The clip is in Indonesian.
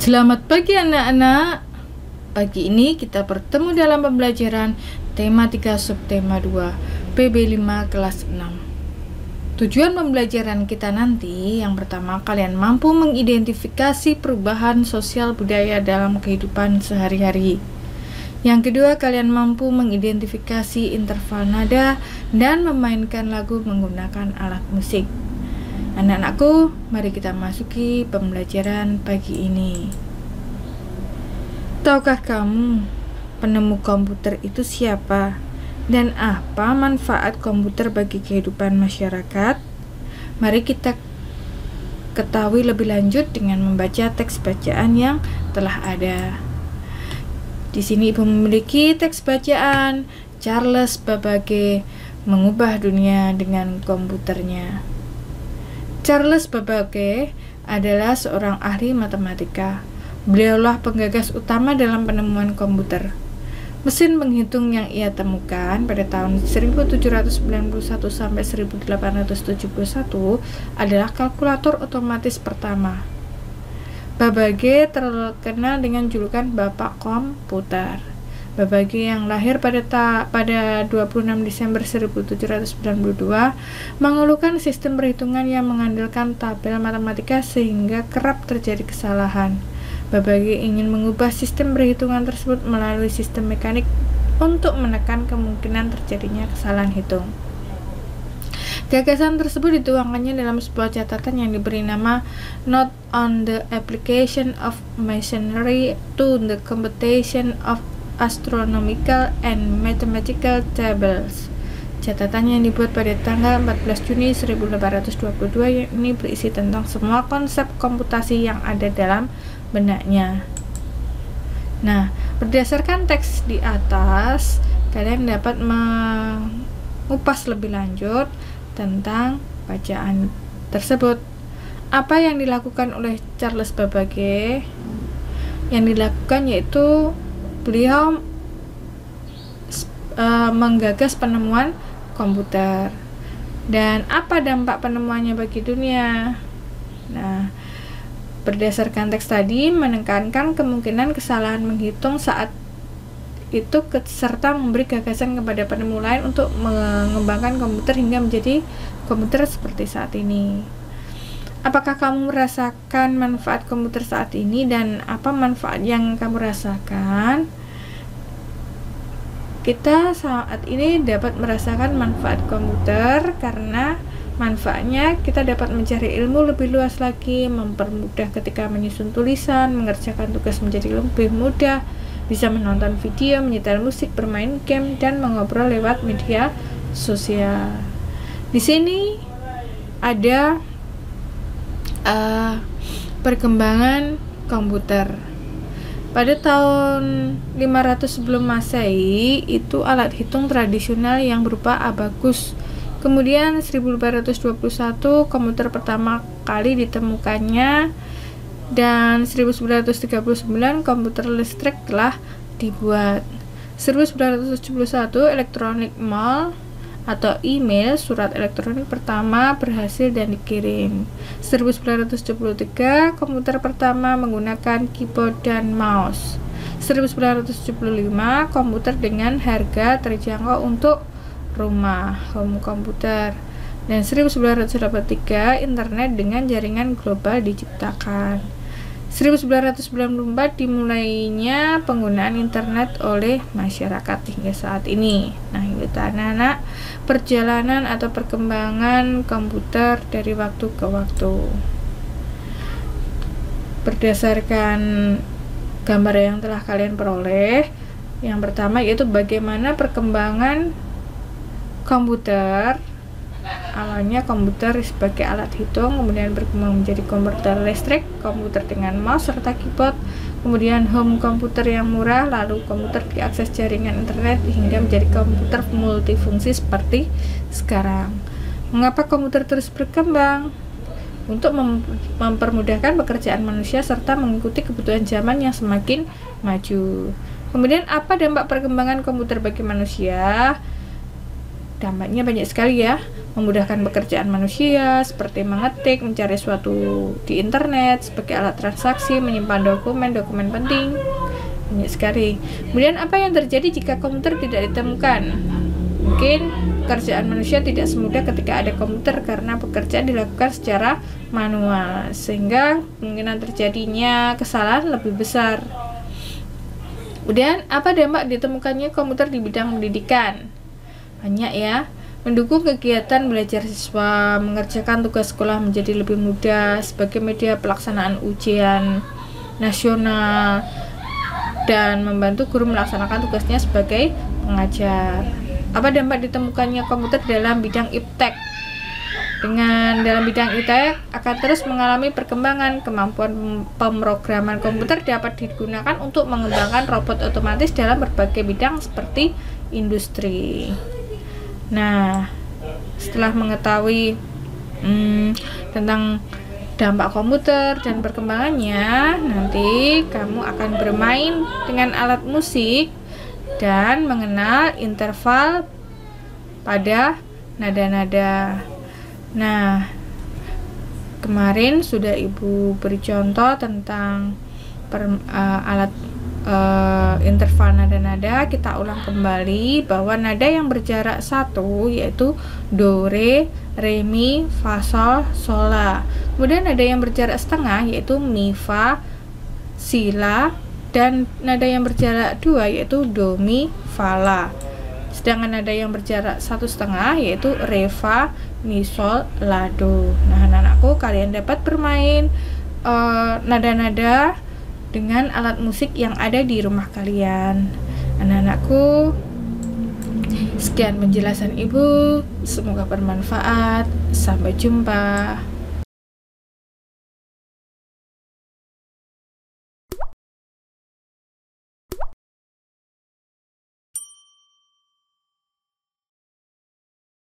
Selamat pagi anak-anak. Pagi ini kita bertemu dalam pembelajaran tema 3 subtema 2 PB5 kelas 6. Tujuan pembelajaran kita nanti, yang pertama, kalian mampu mengidentifikasi perubahan sosial budaya dalam kehidupan sehari-hari. Yang kedua, kalian mampu mengidentifikasi interval nada dan memainkan lagu menggunakan alat musik. Anak-anakku, mari kita masuki pembelajaran pagi ini. Tahukah kamu penemu komputer itu siapa? Dan apa manfaat komputer bagi kehidupan masyarakat? Mari kita ketahui lebih lanjut dengan membaca teks bacaan yang telah ada. Di sini Ibu memiliki teks bacaan Charles Babbage mengubah dunia dengan komputernya. Charles Babbage adalah seorang ahli matematika. Beliaulah penggagas utama dalam penemuan komputer. Mesin penghitung yang ia temukan pada tahun 1791 sampai 1871 adalah kalkulator otomatis pertama. Babbage terkenal dengan julukan Bapak Komputer. Babbage yang lahir pada 26 Desember 1792 mengeluhkan sistem perhitungan yang mengandalkan tabel matematika sehingga kerap terjadi kesalahan. Babbage ingin mengubah sistem perhitungan tersebut melalui sistem mekanik untuk menekan kemungkinan terjadinya kesalahan hitung. Gagasan tersebut dituangkannya dalam sebuah catatan yang diberi nama Note on the Application of Masonry to the Computation of Astronomical and Mathematical Tables. Catatan yang dibuat pada tanggal 14 Juni 1822 ini berisi tentang semua konsep komputasi yang ada dalam benaknya. Nah, berdasarkan teks di atas, kalian dapat mengupas lebih lanjut tentang bacaan tersebut. Apa yang dilakukan oleh Charles Babbage? Yang dilakukan yaitu beliau menggagas penemuan komputer. Dan apa dampak penemuannya bagi dunia? Nah, berdasarkan teks tadi menekankan kemungkinan kesalahan menghitung saat itu serta memberi gagasan kepada penemu lain untuk mengembangkan komputer hingga menjadi komputer seperti saat ini. Apakah kamu merasakan manfaat komputer saat ini dan apa manfaat yang kamu rasakan? Kita saat ini dapat merasakan manfaat komputer karena manfaatnya kita dapat mencari ilmu lebih luas lagi, mempermudah ketika menyusun tulisan, mengerjakan tugas menjadi lebih mudah, bisa menonton video, menyetel musik, bermain game, dan mengobrol lewat media sosial. Di sini ada perkembangan komputer. Pada tahun 500 sebelum Masehi, itu alat hitung tradisional yang berupa abakus. Kemudian 1821 komputer pertama kali ditemukannya dan 1939 komputer listrik telah dibuat. 1971 electronic mail atau email, surat elektronik pertama berhasil dan dikirim. 1973 komputer pertama menggunakan keyboard dan mouse. 1975 komputer dengan harga terjangkau untuk rumah, home komputer. Dan 1983 internet dengan jaringan global diciptakan. 1994 dimulainya penggunaan internet oleh masyarakat hingga saat ini. Nah, itu anak-anak perjalanan atau perkembangan komputer dari waktu ke waktu. Berdasarkan gambar yang telah kalian peroleh, yang pertama yaitu bagaimana perkembangan komputer. Awalnya komputer sebagai alat hitung, kemudian berkembang menjadi komputer listrik, komputer dengan mouse serta keyboard, kemudian home komputer yang murah, lalu komputer diakses jaringan internet hingga menjadi komputer multifungsi seperti sekarang. Mengapa komputer terus berkembang? Untuk mempermudahkan pekerjaan manusia serta mengikuti kebutuhan zaman yang semakin maju. Kemudian apa dampak perkembangan komputer bagi manusia? Dampaknya banyak sekali ya, memudahkan pekerjaan manusia seperti mengetik, mencari sesuatu di internet sebagai alat transaksi, menyimpan dokumen penting. Banyak sekali. Kemudian apa yang terjadi jika komputer tidak ditemukan? Mungkin pekerjaan manusia tidak semudah ketika ada komputer karena pekerjaan dilakukan secara manual, sehingga kemungkinan terjadinya kesalahan lebih besar. Kemudian apa dampak ditemukannya komputer di bidang pendidikan? Banyak ya. Mendukung kegiatan belajar siswa, mengerjakan tugas sekolah menjadi lebih mudah sebagai media pelaksanaan ujian nasional, dan membantu guru melaksanakan tugasnya sebagai pengajar. Apa dampak ditemukannya komputer dalam bidang iptek? Dalam bidang iptek akan terus mengalami perkembangan. Kemampuan pemrograman komputer dapat digunakan untuk mengembangkan robot otomatis dalam berbagai bidang seperti industri. Nah, setelah mengetahui tentang dampak komputer dan perkembangannya, nanti kamu akan bermain dengan alat musik dan mengenal interval pada nada-nada. Nah, kemarin sudah Ibu beri contoh tentang alat interval nada-nada. Kita ulang kembali bahwa nada yang berjarak 1 yaitu do, re, mi, fa, sol, sol, la. Kemudian nada yang berjarak setengah yaitu mi, fa, si, la. Dan nada yang berjarak 2 yaitu do, mi, fa, la. Sedangkan nada yang berjarak 1/2 yaitu re, fa, mi, sol, la, do. Nah, anak-anakku, kalian dapat bermain nada-nada dengan alat musik yang ada di rumah kalian. Anak-anakku, sekian penjelasan Ibu, semoga bermanfaat. Sampai jumpa.